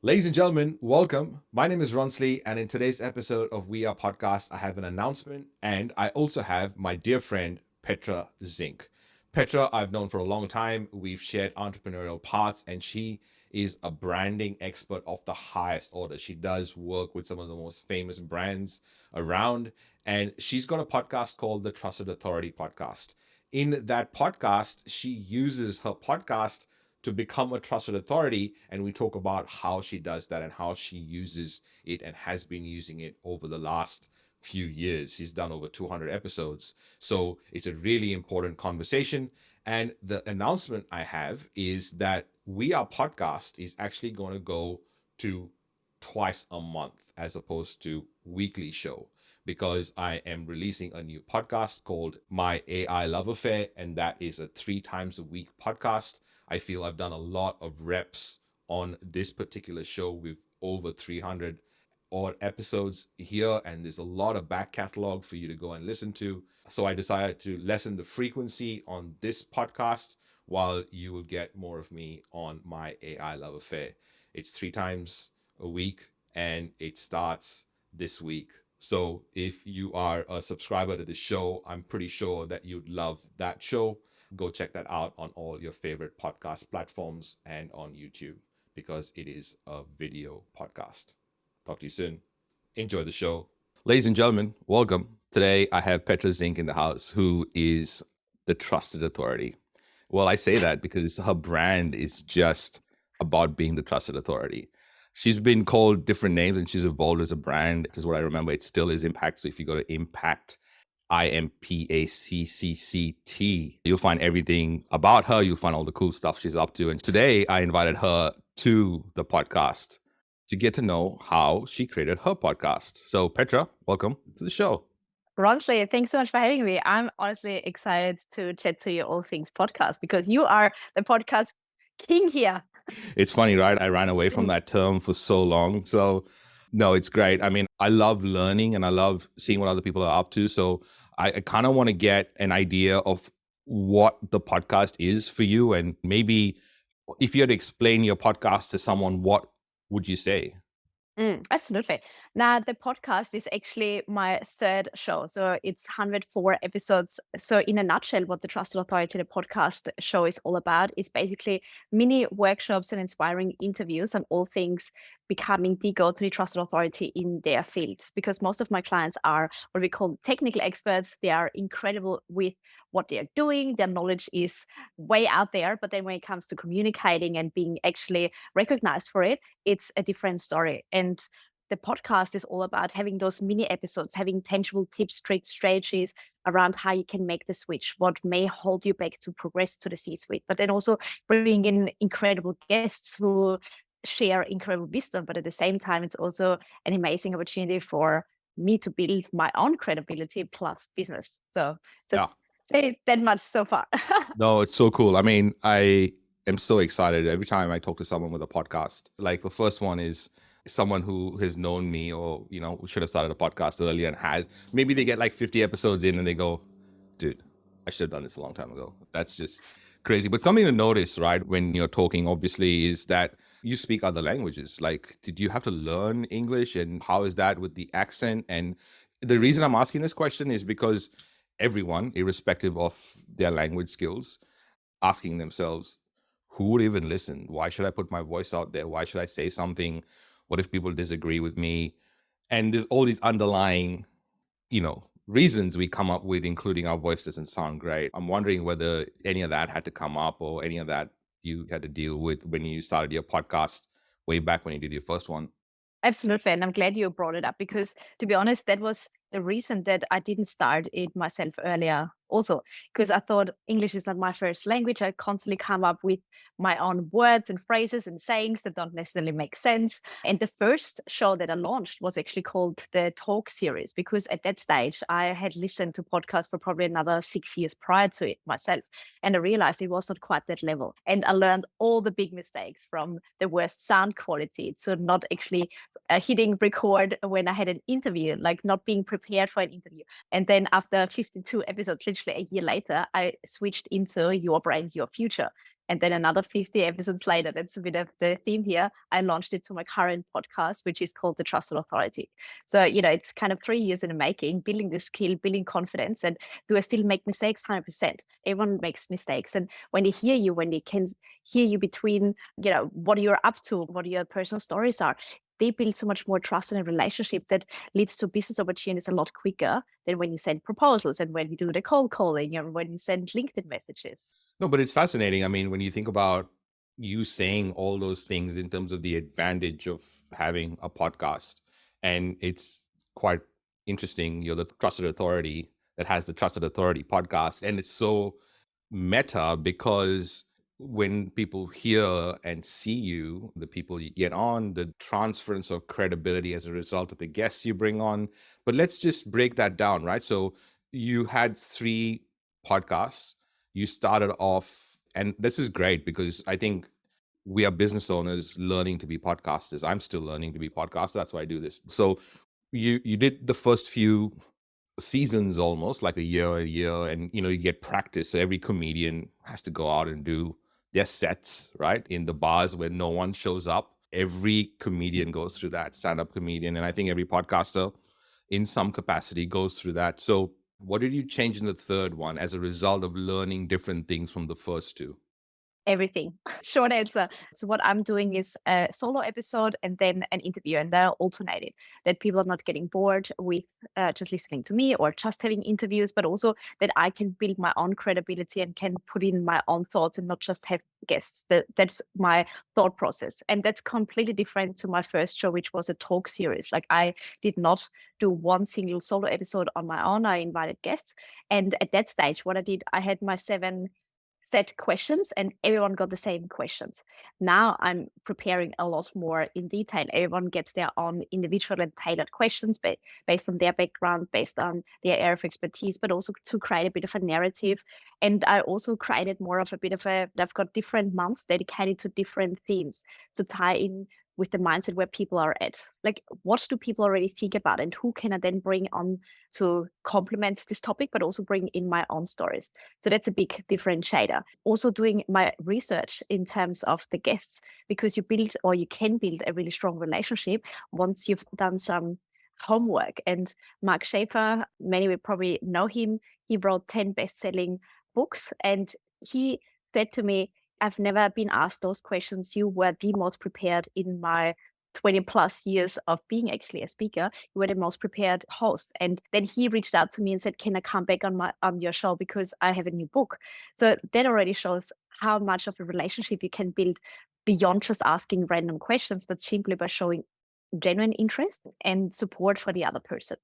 Ladies and gentlemen, welcome. My name is Ronsley, and in today's episode of We Are Podcast, I have an announcement, and I also have my dear friend Petra Zink. Petra, I've known for a long time. We've shared entrepreneurial paths, and she is a branding expert of the highest order. She does work with some of the most famous brands around, and she's got a podcast called the Trusted Authority Podcast. In that podcast, she uses her podcast to become a trusted authority. And we talk about how she does that and how she uses it and has been using it over the last few years. She's done over 200 episodes. So it's a really important conversation. And the announcement I have is that We Are Podcast is actually going to go to twice a month as opposed to weekly show, because I am releasing a new podcast called My AI Love Affair, and that is a 3 times a week podcast. I feel I've done a lot of reps on this particular show with over 300 odd episodes here, and there's a lot of back catalog for you to go and listen to. So I decided to lessen the frequency on this podcast while you will get more of me on My AI Love Affair. It's 3 times a week and it starts this week. So if you are a subscriber to the show, I'm pretty sure that you'd love that show. Go check that out on all your favorite podcast platforms and on YouTube, because it is a video podcast. Talk to you soon. Enjoy the show. Ladies and gentlemen, welcome. Today I have Petra Zink in the house, who is the trusted authority. Well, I say that because her brand is just about being the trusted authority. She's been called different names and she's evolved as a brand. Is what I remember. It still is Impact. So if you go to Impact, IMPACCCT, you'll find everything about her. You'll find all the cool stuff she's up to. And today I invited her to the podcast to get to know how she created her podcast. So Petra, welcome to the show. Ronsley, thanks so much for having me. I'm honestly excited to chat to you all things podcast because you are the podcast king here. It's funny, right? I ran away from that term for so long. So no, it's great. I mean, I love learning and I love seeing what other people are up to. So I kind of want to get an idea of what the podcast is for you. And maybe if you had to explain your podcast to someone, what would you say? Absolutely. Now, the podcast is actually my third show. So it's 104 episodes. So, in a nutshell, what the Trusted Authority, the podcast show, is all about is basically mini workshops and inspiring interviews on all things becoming the go to the trusted authority in their field. Because most of my clients are what we call technical experts. They are incredible with what they are doing, their knowledge is way out there. But then when it comes to communicating and being actually recognized for it, it's a different story. And the podcast is all about having those mini episodes, having tangible tips, tricks, strategies around how you can make the switch, what may hold you back to progress to the C-suite, but then also bringing in incredible guests who share incredible wisdom. But at the same time, it's also an amazing opportunity for me to build my own credibility plus business. So just Yeah. say that much so far. No, it's so cool. I mean, I am so excited every time I talk to someone with a podcast. Like the first one is someone who has known me, or, should have started a podcast earlier and has, maybe they get like 50 episodes in and they go, dude, I should have done this a long time ago. That's just crazy. But something to notice, right, when you're talking, obviously, is that you speak other languages. Like, did you have to learn English, and how is that with the accent? And the reason I'm asking this question is because everyone, irrespective of their language skills, asking themselves, who would even listen? Why should I put my voice out there? Why should I say something? What if people disagree with me? And there's all these underlying, reasons we come up with, including our voice doesn't sound great. I'm wondering whether any of that had to come up, or any of that you had to deal with when you started your podcast way back when you did your first one. Absolutely. And I'm glad you brought it up because, to be honest, that was the reason that I didn't start it myself earlier. Also, because I thought English is not my first language. I constantly come up with my own words and phrases and sayings that don't necessarily make sense. And the first show that I launched was actually called the Talk Series, because at that stage I had listened to podcasts for probably another 6 years prior to it myself. And I realized it was not quite that level. And I learned all the big mistakes, from the worst sound quality to not actually hitting record when I had an interview, like not being prepared for an interview. And then after 52 episodes, literally a year later, I switched into Your Brand, Your Future. And then another 50 episodes later, that's a bit of the theme here, I launched it to my current podcast, which is called The Trusted Authority. So, it's kind of 3 years in the making, building the skill, building confidence. And do I still make mistakes? 100%. Everyone makes mistakes. And when they hear you, when they can hear you between, what you're up to, what your personal stories are, they build so much more trust in a relationship that leads to business opportunities a lot quicker than when you send proposals and when you do the cold calling and when you send LinkedIn messages. No, but it's fascinating. I mean, when you think about you saying all those things in terms of the advantage of having a podcast, and it's quite interesting. You're the trusted authority that has the Trusted Authority podcast. And it's so meta because when people hear and see you, the people you get on, the transference of credibility as a result of the guests you bring on. But let's just break that down, right? So you had 3 podcasts. You started off, and this is great because I think we are business owners learning to be podcasters. I'm still learning to be podcaster. That's why I do this. So you did the first few seasons almost like a year, and you get practice. So every comedian has to go out and do their sets, right, in the bars where no one shows up. Every comedian goes through that, stand-up comedian, and I think every podcaster in some capacity goes through that. So what did you change in the third one as a result of learning different things from the first 2? Everything. Short answer. So what I'm doing is a solo episode and then an interview, and they're alternated. That people are not getting bored with just listening to me or just having interviews, but also that I can build my own credibility and can put in my own thoughts and not just have guests. That's my thought process, and that's completely different to my first show, which was a talk series. Like I did not do one single solo episode on my own. I invited guests, and at that stage, what I did, I had my 7 set questions and everyone got the same questions. Now I'm preparing a lot more in detail. Everyone gets their own individual and tailored questions based on their background, based on their area of expertise, but also to create a bit of a narrative. And I also created more of a bit of I've got different months dedicated to different themes to tie in with the mindset where people are at. Like, what do people already think about, and who can I then bring on to complement this topic, but also bring in my own stories? So that's a big differentiator. Also doing my research in terms of the guests, because you build or you can build a really strong relationship once you've done some homework. And Mark Schaefer, many will probably know him. He wrote 10 best-selling books, and he said to me, I've never been asked those questions. You were the most prepared in my 20 plus years of being actually a speaker. You were the most prepared host. And then he reached out to me and said, can I come back on your show because I have a new book? So that already shows how much of a relationship you can build beyond just asking random questions, but simply by showing genuine interest and support for the other person.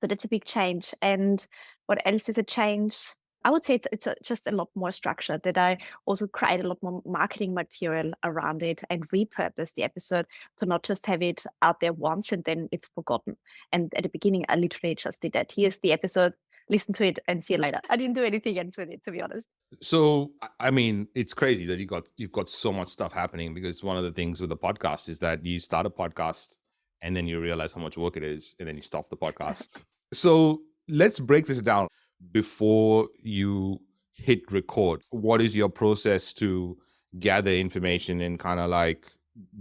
So that's a big change. And what else is a change? I would say it's just a lot more structured, that I also create a lot more marketing material around it and repurpose the episode to not just have it out there once and then it's forgotten. And at the beginning, I literally just did that. Here's the episode, listen to it and see you later. I didn't do anything else with it, to be honest. So I mean, it's crazy that you've got so much stuff happening, because one of the things with the podcast is that you start a podcast and then you realize how much work it is and then you stop the podcast. So let's break this down. Before you hit record, what is your process to gather information and kind of like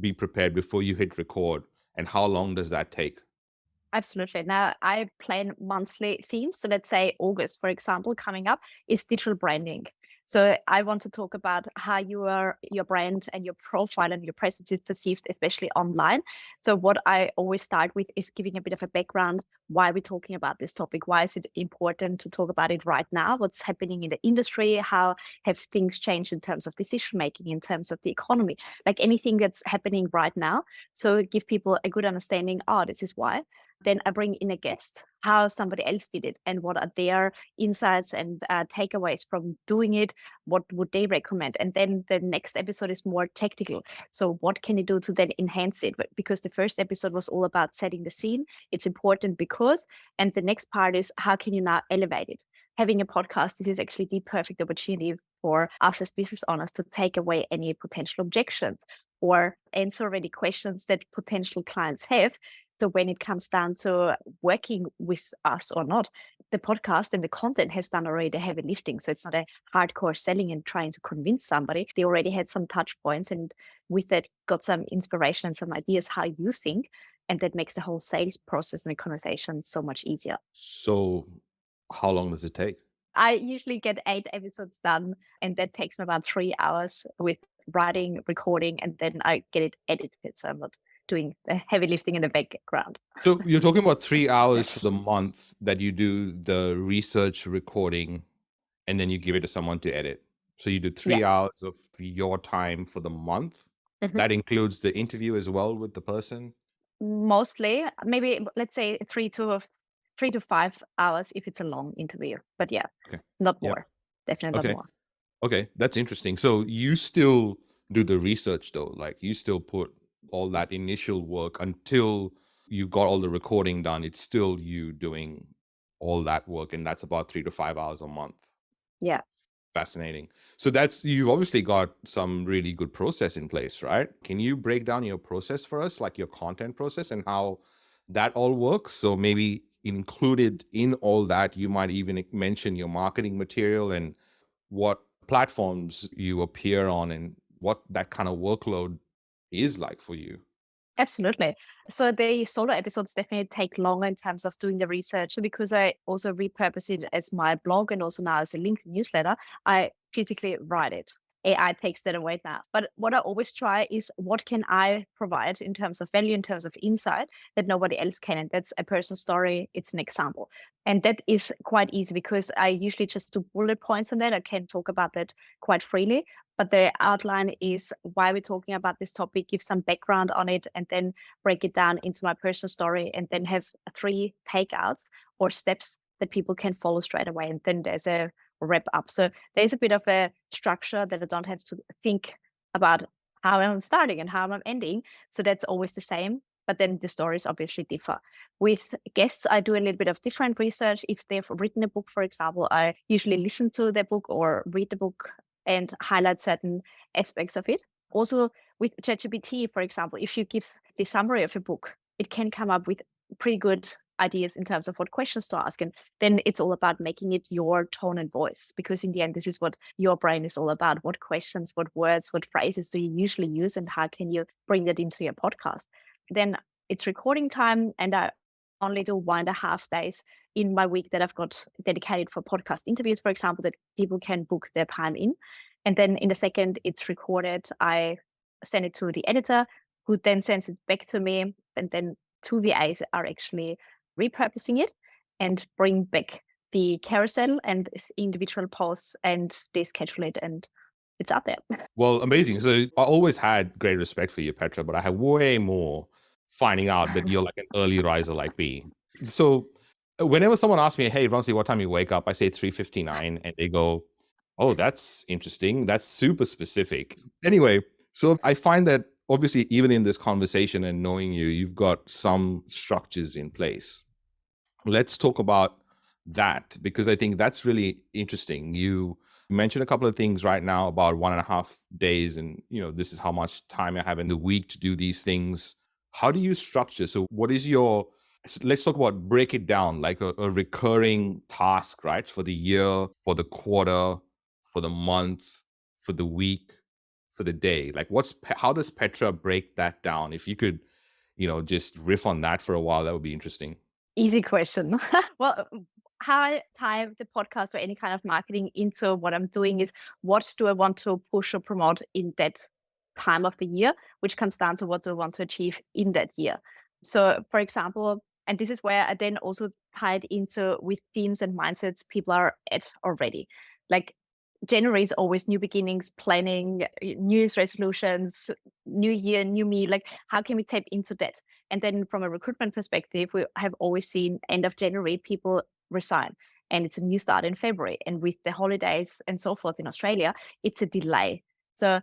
be prepared before you hit record, and how long does that take? Absolutely. Now, I plan monthly themes. So let's say August, for example, coming up is digital branding. So I want to talk about how your brand and your profile and your presence is perceived, especially online. So what I always start with is giving a bit of a background. Why are we talking about this topic? Why is it important to talk about it right now? What's happening in the industry? How have things changed in terms of decision making, in terms of the economy, like anything that's happening right now? So give people a good understanding. Oh, this is why. Then I bring in a guest, how somebody else did it, and what are their insights and takeaways from doing it. What would they recommend? And then the next episode is more technical. So what can you do to then enhance it? Because the first episode was all about setting the scene. It's important because, and the next part is how can you now elevate it? Having a podcast, this is actually the perfect opportunity for us as business owners to take away any potential objections or answer already questions that potential clients have. So when it comes down to working with us or not, the podcast and the content has done already the heavy lifting. So it's not a hardcore selling and trying to convince somebody. They already had some touch points and with that got some inspiration and some ideas how you think. And that makes the whole sales process and the conversation so much easier. So how long does it take? I usually get 8 episodes done, and that takes me about 3 hours with writing, recording, and then I get it edited. So I'm not doing the heavy lifting in the background. So you're talking about 3 hours for the month that you do the research recording and then you give it to someone to edit. So you do Yeah. 3 hours of your time for the month. Mhm. That includes the interview as well with the person. Mostly, maybe let's say 3 to 5 hours if it's a long interview. But yeah, Okay. not Yep. more. Definitely not Okay. more. Okay. That's interesting. So you still do the research though, like you still put all that initial work until you got all the recording done. It's still you doing all that work, and that's about 3 to 5 hours a month. Yeah. Fascinating. So that's you've obviously got some really good process in place, right? Can you break down your process for us, like your content process and how that all works? So maybe included in all that, you might even mention your marketing material and what platforms you appear on and what that kind of workload is like for you. Absolutely. So the solo episodes definitely take longer in terms of doing the research. So because I also repurpose it as my blog and also now as a LinkedIn newsletter, I physically write it. AI takes that away now. But what I always try is what can I provide in terms of value, in terms of insight that nobody else can. And that's a personal story. It's an example. And that is quite easy because I usually just do bullet points on that. I can talk about that quite freely, but the outline is why we're talking about this topic, give some background on it, and then break it down into my personal story, and then have 3 takeouts or steps that people can follow straight away. And then there's a wrap up. So there's a bit of a structure that I don't have to think about how I'm starting and how I'm ending. So that's always the same. But then the stories obviously differ. With guests, I do a little bit of different research. If they've written a book, for example, I usually listen to the book or read the book and highlight certain aspects of it. Also, with ChatGPT, for example, if you give the summary of a book, it can come up with pretty good ideas in terms of what questions to ask. And then it's all about making it your tone and voice, because in the end, this is what your brain is all about. What questions, what words, what phrases do you usually use, and how can you bring that into your podcast? Then it's recording time, and I only do 1.5 days in my week that I've got dedicated for podcast interviews, for example, that people can book their time in. And then in the second it's recorded, I send it to the editor, who then sends it back to me. And then two VAs are actually repurposing it and bring back the carousel and individual posts, and they schedule it and it's up there. Well, amazing. So I always had great respect for you, Petra, but I have way more finding out that you're like an early riser like me. So whenever someone asks me, "Hey, Ronsley, what time you wake up?" I say 3:59, and they go, "Oh, that's interesting. That's super specific." Anyway, so I find that obviously even in this conversation and knowing you, you've got some structures in place. Let's talk about that because I think that's really interesting. You mentioned a couple of things right now about 1.5 days, and this is how much time I have in the week to do these things. How do you structure? So, what is your? So let's talk about break it down like a recurring task, right? For the year, for the quarter, for the month, for the week, for the day. Like, how does Petra break that down? If you could, just riff on that for a while, that would be interesting. Easy question. Well, how I tie the podcast or any kind of marketing into what I'm doing is what do I want to push or promote in that time of the year, which comes down to what do I want to achieve in that year. So, for example, and this is where I then also tied into with themes and mindsets people are at already. Like January is always new beginnings, planning, New Year's resolutions, new year, new me. Like, how can we tap into that? And then from a recruitment perspective, we have always seen end of January, people resign and it's a new start in February. And with the holidays and so forth in Australia, it's a delay. So,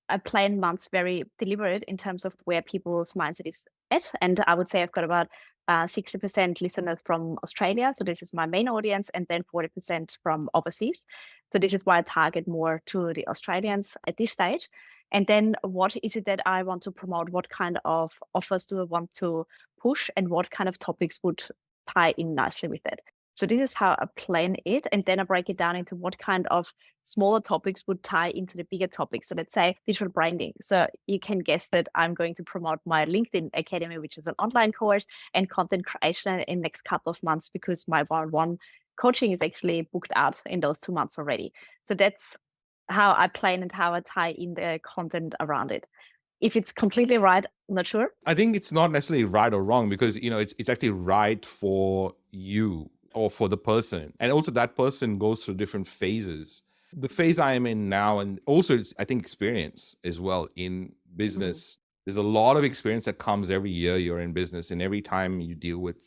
I plan months very deliberate in terms of where people's mindset is at. And I would say I've got about 60% listeners from Australia. So this is my main audience, and then 40% from overseas. So this is why I target more to the Australians at this stage. And then what is it that I want to promote? What kind of offers do I want to push? And what kind of topics would tie in nicely with it? So this is how I plan it. And then I break it down into what kind of smaller topics would tie into the bigger topics. So let's say digital branding. So you can guess that I'm going to promote my LinkedIn Academy, which is an online course, and content creation in the next couple of months because my one-on-one coaching is actually booked out in those 2 months already. So that's how I plan and how I tie in the content around it. If it's completely right, I'm not sure. I think it's not necessarily right or wrong because it's actually right for you or for the person, and also that person goes through different phases. The phase I am in now, and also it's, I think, experience as well in business. There's a lot of experience that comes every year you're in business, and every time you deal with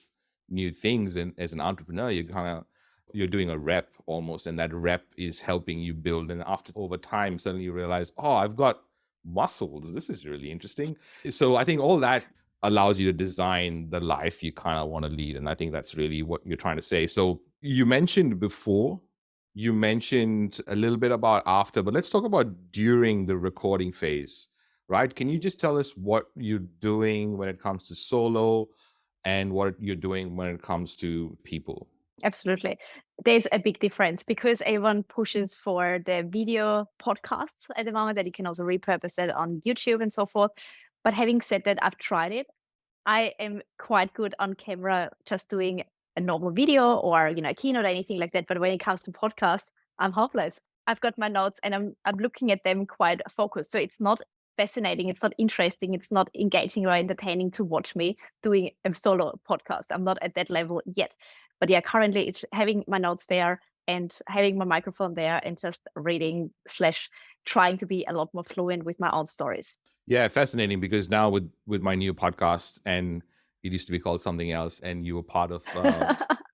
new things, and as an entrepreneur, you're doing a rep almost, and that rep is helping you build. And after over time, suddenly you realize, oh, I've got muscles. This is really interesting. So I think all that allows you to design the life you kind of want to lead. And I think that's really what you're trying to say. So you mentioned before, you mentioned a little bit about after, but let's talk about during the recording phase, right? Can you just tell us what you're doing when it comes to solo and what you're doing when it comes to people? Absolutely. There's a big difference because everyone pushes for the video podcasts at the moment that you can also repurpose it on YouTube and so forth. But having said that, I've tried it. I am quite good on camera, just doing a normal video or, a keynote or anything like that. But when it comes to podcasts, I'm hopeless. I've got my notes and I'm looking at them quite focused. So it's not fascinating, it's not interesting, it's not engaging or entertaining to watch me doing a solo podcast. I'm not at that level yet. But yeah, currently it's having my notes there and having my microphone there and just reading slash trying to be a lot more fluent with my own stories. Yeah, fascinating, because now with my new podcast, and it used to be called something else, and you were part of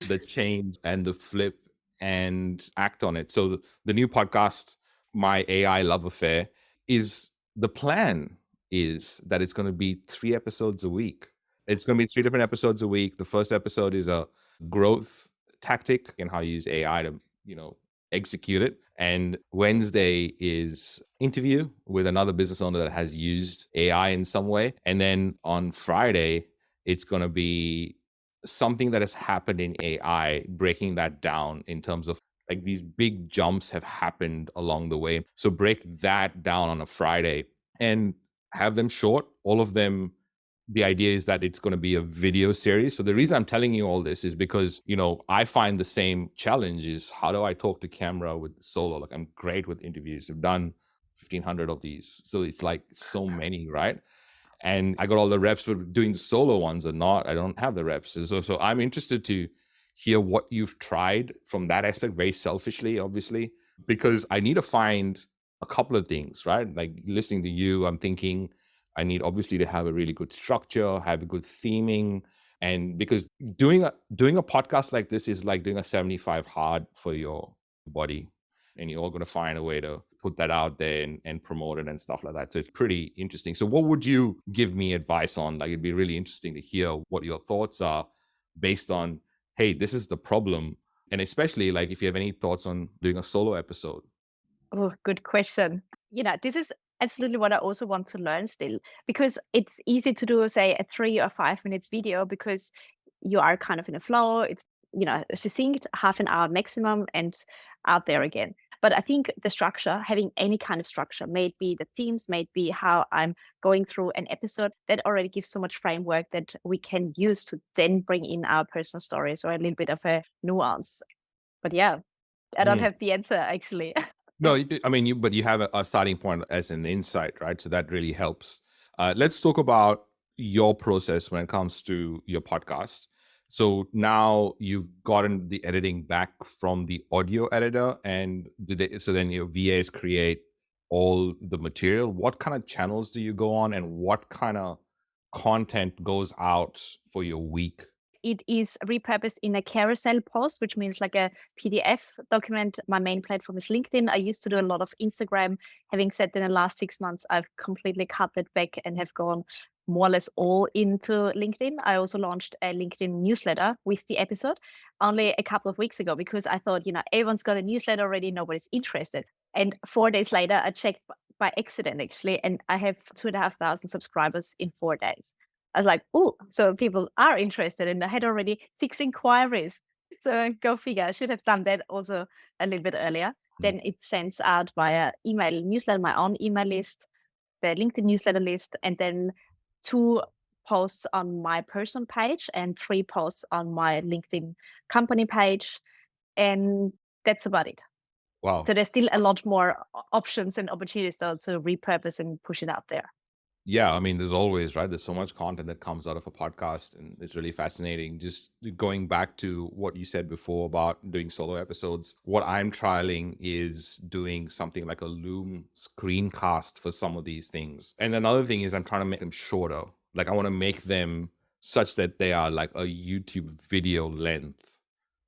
the change and the flip and act on it. So the new podcast, My AI Love Affair, is the plan is that it's going to be 3 episodes a week. It's going to be 3 different episodes a week. The first episode is a growth tactic and how you use AI to, execute it. And Wednesday is interview with another business owner that has used AI in some way. And then on Friday, it's going to be something that has happened in AI, breaking that down in terms of like these big jumps have happened along the way. So break that down on a Friday and have them short, all of them. The idea is that it's going to be a video series. So the reason I'm telling you all this is because, I find the same challenge is how do I talk to camera with solo? Like, I'm great with interviews. I've done 1,500 of these. So it's like so many, right? And I got all the reps, but doing the solo ones or not, I don't have the reps. So I'm interested to hear what you've tried from that aspect, very selfishly, obviously, because I need to find a couple of things, right? Like listening to you, I'm thinking I need obviously to have a really good structure, have a good theming. And because doing a podcast like this is like doing a 75 hard for your body, and you're all going to find a way to put that out there and promote it and stuff like that. So it's pretty interesting. So what would you give me advice on? Like, it'd be really interesting to hear what your thoughts are based on, hey, this is the problem. And especially like if you have any thoughts on doing a solo episode. Oh, good question. This is absolutely what I also want to learn still, because it's easy to do, say, a 3 or 5 minutes video because you are kind of in a flow. It's, succinct, half an hour maximum, and out there again. But I think the structure, having any kind of structure, may it be the themes, may it be how I'm going through an episode, that already gives so much framework that we can use to then bring in our personal stories or a little bit of a nuance. But yeah, I don't Mm. have the answer actually. No, I mean, but you have a starting point as an insight, right? So that really helps. Let's talk about your process when it comes to your podcast. So now you've gotten the editing back from the audio editor, and so then your VAs create all the material. What kind of channels do you go on, and what kind of content goes out for your week? It is repurposed in a carousel post, which means like a PDF document. My main platform is LinkedIn. I used to do a lot of Instagram. Having said that, in the last 6 months, I've completely cut it back and have gone more or less all into LinkedIn. I also launched a LinkedIn newsletter with the episode only a couple of weeks ago because I thought, everyone's got a newsletter already, nobody's interested. And 4 days later, I checked by accident actually, and I have 2,500 subscribers in 4 days. I was like, oh, so people are interested, and I had already 6 inquiries. So go figure. I should have done that also a little bit earlier. Mm. Then it sends out via email newsletter, my own email list, the LinkedIn newsletter list, and then 2 posts on my personal page and 3 posts on my LinkedIn company page, and that's about it. Wow. So there's still a lot more options and opportunities though to repurpose and push it out there. Yeah, I mean, there's always, right? There's so much content that comes out of a podcast, and it's really fascinating. Just going back to what you said before about doing solo episodes, what I'm trialing is doing something like a Loom screencast for some of these things. And another thing is I'm trying to make them shorter. Like, I want to make them such that they are like a YouTube video length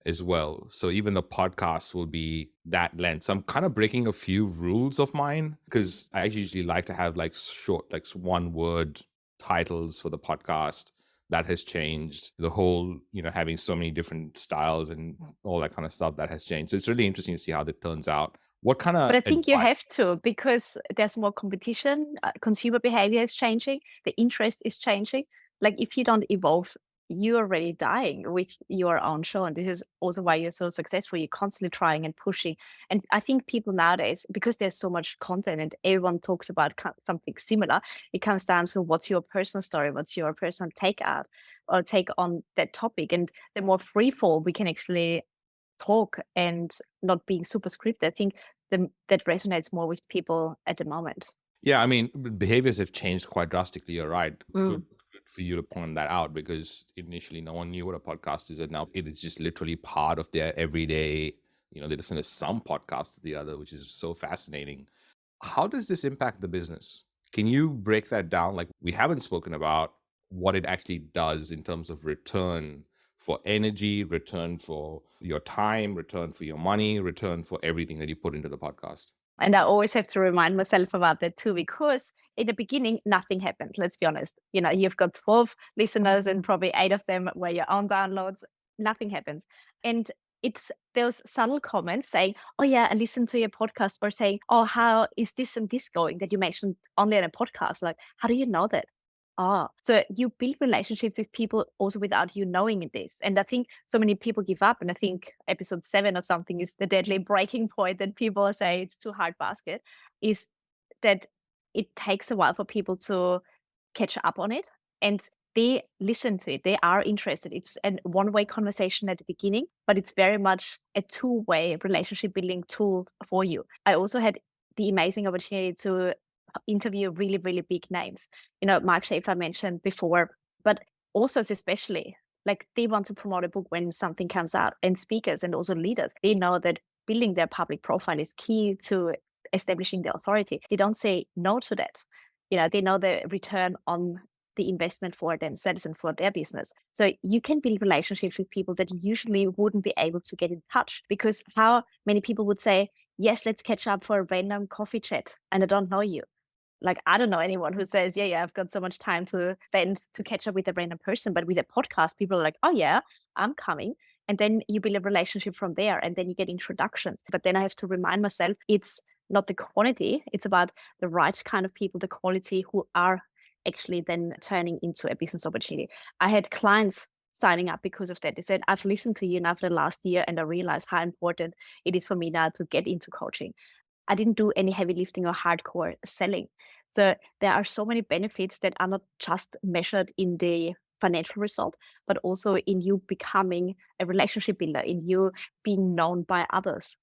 as well. So even the podcast will be that length. So I'm kind of breaking a few rules of mine because I usually like to have like short, like one word titles for the podcast. That has changed. The whole, having so many different styles and all that kind of stuff, that has changed. So it's really interesting to see how that turns out. What kind But of I think you advice? have to because there's more competition. Consumer behavior is changing. The interest is changing. Like if you don't evolve, you're already dying with your own show. And this is also why you're so successful. You're constantly trying and pushing. And I think people nowadays, because there's so much content and everyone talks about something similar, it comes down to what's your personal story, what's your personal take out or take on that topic. And the more free fall we can actually talk and not being super scripted, I think that resonates more with people at the moment. Yeah, I mean, behaviors have changed quite drastically. You're right. Mm. Good for you to point that out because initially no one knew what a podcast is, and now it is just literally part of their everyday. They listen to some podcast to the other, which is so fascinating. How does this impact the business? Can you break that down? Like, we haven't spoken about what it actually does in terms of return for energy, return for your time, return for your money, return for everything that you put into the podcast. And I always have to remind myself about that too, because in the beginning, nothing happened. Let's be honest. You've got 12 listeners and probably 8 of them were your own downloads. Nothing happens. And it's those subtle comments saying, oh, yeah, I listened to your podcast, or saying, oh, how is this and this going that you mentioned only on a podcast? Like, how do you know that? Ah, so you build relationships with people also without you knowing this. And I think so many people give up. And I think episode 7 or something is the deadly breaking point that people say it's too hard basket, is that it takes a while for people to catch up on it. And they listen to it. They are interested. It's a one-way conversation at the beginning, but it's very much a two-way relationship building tool for you. I also had the amazing opportunity to interview really, really big names. Mark Schaefer I mentioned before, but authors especially, like they want to promote a book when something comes out, and speakers and also leaders, they know that building their public profile is key to establishing the authority. They don't say no to that. They know the return on the investment for themselves and for their business. So you can build relationships with people that you usually wouldn't be able to get in touch, because how many people would say, yes, let's catch up for a random coffee chat and I don't know you. Like, I don't know anyone who says, yeah, I've got so much time to spend to catch up with a random person. But with a podcast, people are like, oh, yeah, I'm coming. And then you build a relationship from there and then you get introductions. But then I have to remind myself it's not the quantity, it's about the right kind of people, the quality who are actually then turning into a business opportunity. I had clients signing up because of that. They said, I've listened to you now for the last year and I realized how important it is for me now to get into coaching. I didn't do any heavy lifting or hardcore selling. So there are so many benefits that are not just measured in the financial result, but also in you becoming a relationship builder, in you being known by others.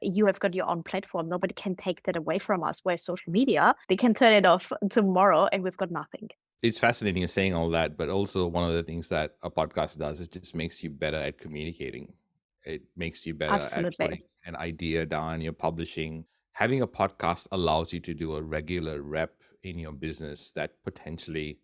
You have got your own platform. Nobody can take that away from us. Whereas social media, they can turn it off tomorrow and we've got nothing. It's fascinating you're saying all that, but also one of the things that a podcast does is just makes you better at communicating. It makes you better at Absolutely. putting an idea down, you're publishing. Having a podcast allows you to do a regular rep in your business that potentially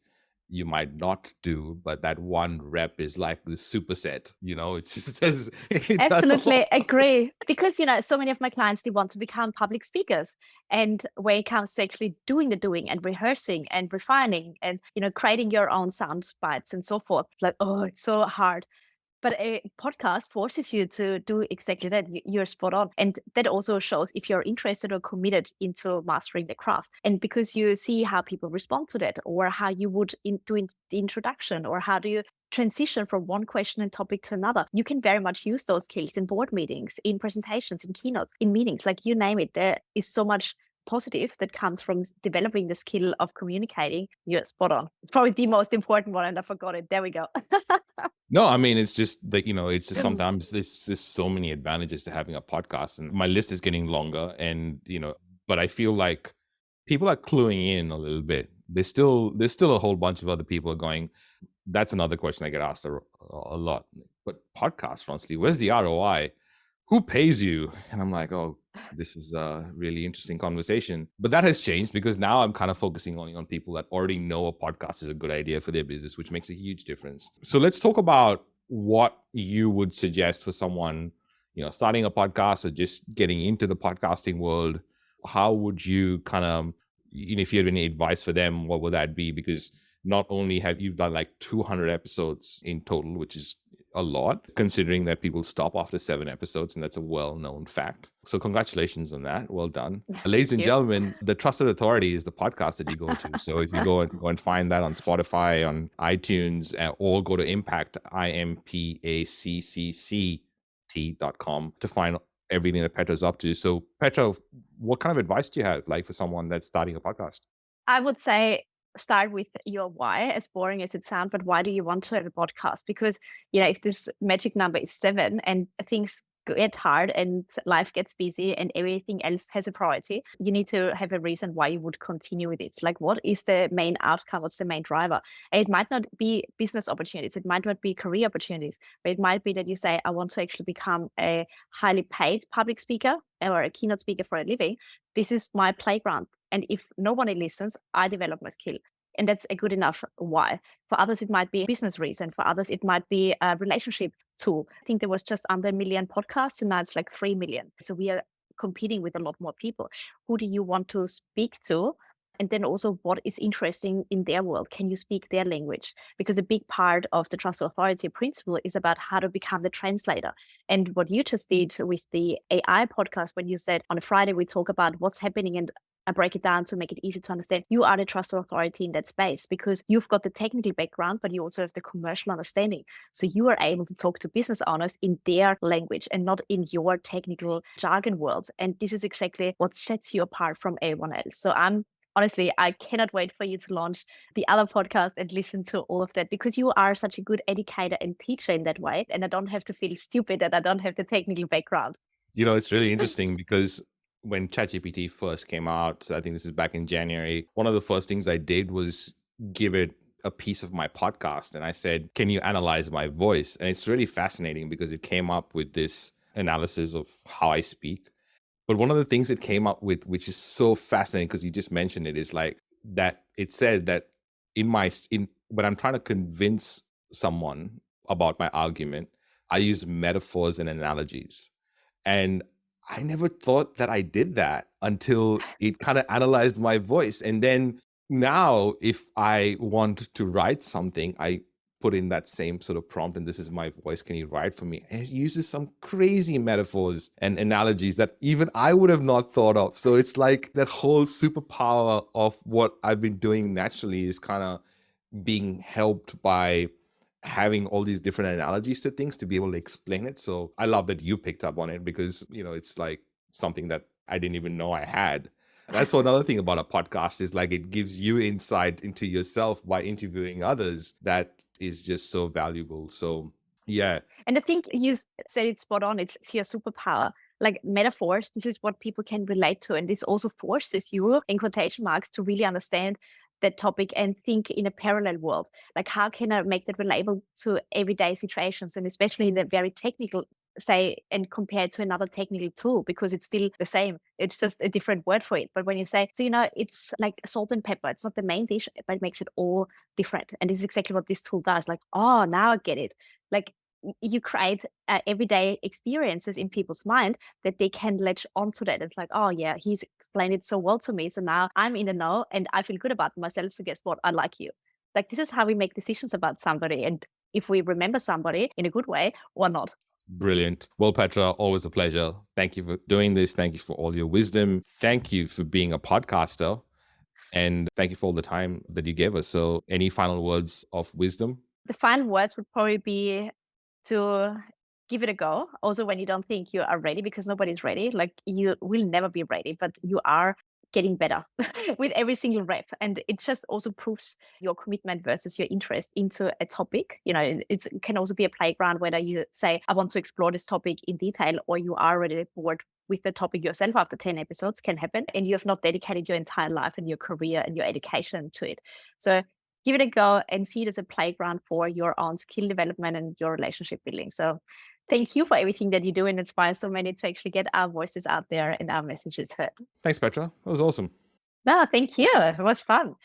you might not do, but that one rep is like the superset. It's just it does all. Absolutely agree. Because, so many of my clients, they want to become public speakers. And when it comes to actually doing the doing and rehearsing and refining and, creating your own sound bites and so forth, like, oh, it's so hard. But a podcast forces you to do exactly that. You're spot on. And that also shows if you're interested or committed into mastering the craft. And because you see how people respond to that, or how you would do the introduction, or how do you transition from one question and topic to another, you can very much use those skills in board meetings, in presentations, in keynotes, in meetings, like you name it. There is so much positive that comes from developing the skill of communicating. You're spot on. It's probably the most important one, and I forgot it. There we go. No, I mean, it's just that, it's just sometimes there's just so many advantages to having a podcast, and my list is getting longer. And, but I feel like people are cluing in a little bit. There's still a whole bunch of other people going, that's another question I get asked a lot. But podcast, honestly, where's the ROI? Who pays you? And I'm like, oh, this is a really interesting conversation. But that has changed because now I'm kind of focusing only on people that already know a podcast is a good idea for their business, which makes a huge difference. So let's talk about what you would suggest for someone, starting a podcast or just getting into the podcasting world. How would you kind of, if you had any advice for them, what would that be? Because not only have you done like 200 episodes in total, which is a lot, considering that people stop after 7 episodes, and that's a well-known fact. So congratulations on that. Well done. Ladies and gentlemen, The Trusted Authority is the podcast that you go to. So if you go and find that on Spotify, on iTunes, or go to Impact, IMPACCCT.com to find everything that Petra's up to. So Petra, what kind of advice do you have like for someone that's starting a podcast? I would say start with your why, as boring as it sounds, but why do you want to have a podcast? Because, if this magic number is 7 and things get hard and life gets busy and everything else has a priority, you need to have a reason why you would continue with it. Like, what is the main outcome? What's the main driver? And it might not be business opportunities. It might not be career opportunities, but it might be that you say, I want to actually become a highly paid public speaker or a keynote speaker for a living. This is my playground. And if nobody listens, I develop my skill. And that's a good enough why. For others, it might be a business reason. For others, it might be a relationship tool. I think there was just under 1 million podcasts, and now it's like 3 million. So we are competing with a lot more people. Who do you want to speak to? And then also, what is interesting in their world? Can you speak their language? Because a big part of the trust authority principle is about how to become the translator. And what you just did with the AI podcast, when you said on a Friday, we talk about what's happening and I break it down to make it easy to understand. You are the trusted authority in that space because you've got the technical background, but you also have the commercial understanding. So you are able to talk to business owners in their language and not in your technical jargon worlds. And this is exactly what sets you apart from everyone else. So honestly, I cannot wait for you to launch the other podcast and listen to all of that because you are such a good educator and teacher in that way. And I don't have to feel stupid that I don't have the technical background. It's really interesting because when ChatGPT first came out, so I think this is back in January, one of the first things I did was give it a piece of my podcast. And I said, can you analyze my voice? And it's really fascinating because it came up with this analysis of how I speak. But one of the things it came up with, which is so fascinating because you just mentioned it, is like that it said that when I'm trying to convince someone about my argument, I use metaphors and analogies. And I never thought that I did that until it kind of analyzed my voice. And then now, if I want to write something, I put in that same sort of prompt, and this is my voice. Can you write for me? And it uses some crazy metaphors and analogies that even I would have not thought of. So it's like that whole superpower of what I've been doing naturally is kind of being helped by having all these different analogies to things to be able to explain it. So I love that you picked up on it because, it's like something that I didn't even know I had. That's another thing about a podcast is like it gives you insight into yourself by interviewing others that is just so valuable. So yeah. And I think you said it spot on. It's your superpower. Like metaphors, this is what people can relate to. And this also forces you, in quotation marks, to really understand that topic and think in a parallel world. Like, how can I make that relatable to everyday situations? And especially in the very technical, say, and compared to another technical tool, because it's still the same. It's just a different word for it. But when you say, so, it's like salt and pepper, it's not the main dish, but it makes it all different. And this is exactly what this tool does. Like, oh, now I get it. Like, you create everyday experiences in people's mind that they can latch onto that. It's like, oh yeah, he's explained it so well to me. So now I'm in the know and I feel good about myself. So guess what? I like you. Like, this is how we make decisions about somebody. And if we remember somebody in a good way or not. Brilliant. Well, Petra, always a pleasure. Thank you for doing this. Thank you for all your wisdom. Thank you for being a podcaster. And thank you for all the time that you gave us. So, any final words of wisdom? The final words would probably be to give it a go. Also, when you don't think you are ready, because nobody's ready, like you will never be ready, but you are getting better with every single rep. And it just also proves your commitment versus your interest into a topic. It can also be a playground, whether you say, I want to explore this topic in detail, or you are already bored with the topic yourself after 10 episodes can happen. And you have not dedicated your entire life and your career and your education to it. So give it a go and see it as a playground for your own skill development and your relationship building. So thank you for everything that you do and inspire so many to actually get our voices out there and our messages heard. Thanks, Petra. That was awesome. No, thank you. It was fun.